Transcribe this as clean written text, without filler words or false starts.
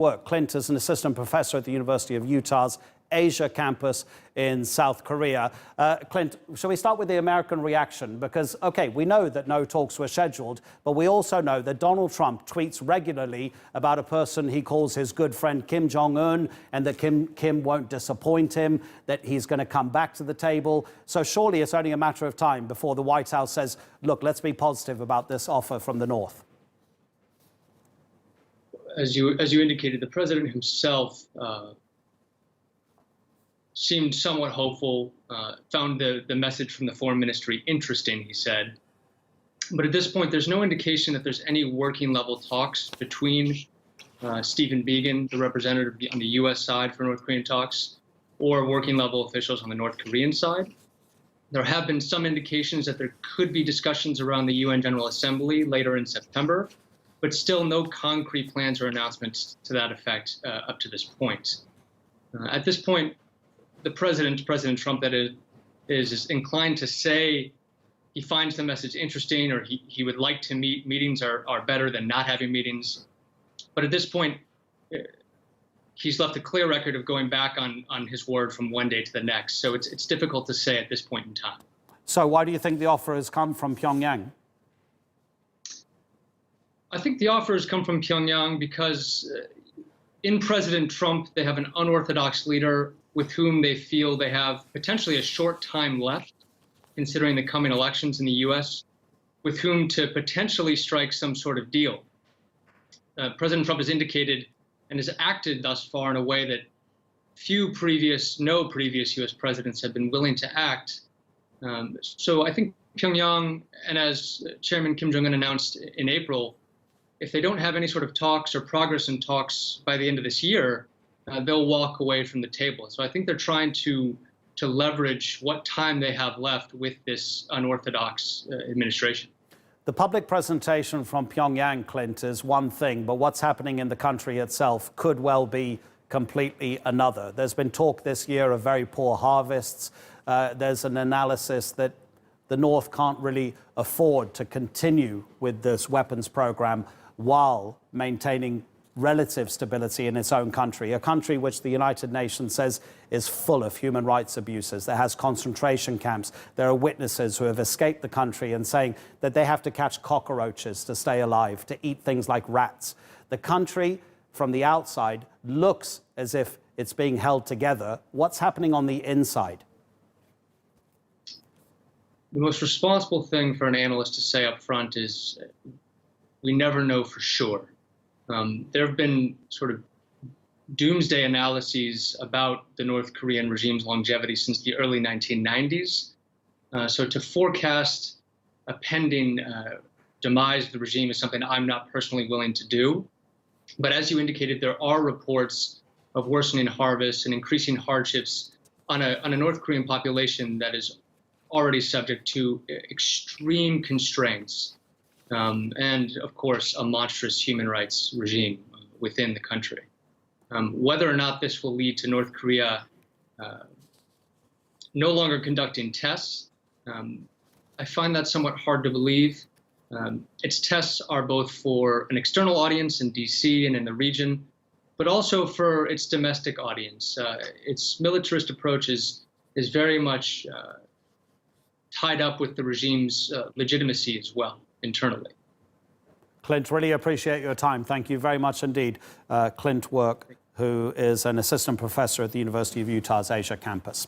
Work. Clint is an assistant professor at the University of Utah's Asia campus in South Korea. Clint, shall we start with the American reaction? Because, OK, we know that no talks were scheduled, but we also know that Donald Trump tweets regularly about a person he calls his good friend Kim Jong-un, and that Kim won't disappoint him, that he's going to come back to the table. So surely it's only a matter of time before the White House says, look, let's be positive about this offer from the North. As you indicated, the president himself seemed somewhat hopeful, found the message from the foreign ministry interesting, he said. But at this point, there's no indication that there's any working level talks between Stephen Biegun, the representative on the U.S. side for North Korean talks, or working level officials on the North Korean side. There have been some indications that there could be discussions around the UN General Assembly later in September, but still no concrete plans or announcements to that effect up to this point. At this point, the President Trump, that is inclined to say he finds the message interesting, or he would like to meet. Meetings are better than not having meetings. But at this point, he's left a clear record of going back on his word from one day to the next. So it's difficult to say at this point in time. So why do you think the offer has come from Pyongyang? I think the offer has come from Pyongyang because in President Trump, they have an unorthodox leader with whom they feel they have potentially a short time left, considering the coming elections in the U.S., with whom to potentially strike some sort of deal. President Trump has indicated and has acted thus far in a way that no previous U.S. presidents have been willing to act. So I think Pyongyang, and as Chairman Kim Jong-un announced in April, if they don't have any sort of talks or progress in talks by the end of this year, they'll walk away from the table. So I think they're trying to leverage what time they have left with this unorthodox administration. The public presentation from Pyongyang, Clint, is one thing, but what's happening in the country itself could well be completely another. There's been talk this year of very poor harvests. There's an analysis that the North can't really afford to continue with this weapons program while maintaining relative stability in its own country, a country which the United Nations says is full of human rights abuses, that has concentration camps. There are witnesses who have escaped the country and saying that they have to catch cockroaches to stay alive, to eat things like rats. The country, from the outside, looks as if it's being held together. What's happening on the inside? The most responsible thing for an analyst to say up front is we never know for sure. There have been sort of doomsday analyses about the North Korean regime's longevity since the early 1990s. So to forecast a pending demise of the regime is something I'm not personally willing to do. But as you indicated, there are reports of worsening harvests and increasing hardships on a North Korean population that is already subject to extreme constraints. And, of course, a monstrous human rights regime within the country. Whether or not this will lead to North Korea no longer conducting tests, I find that somewhat hard to believe. Its tests are both for an external audience in D.C. and in the region, but also for its domestic audience. Its militarist approach is very much tied up with the regime's legitimacy as well, internally. Clint, really appreciate your time. Thank you very much indeed. Clint Work, who is an assistant professor at the University of Utah's Asia campus.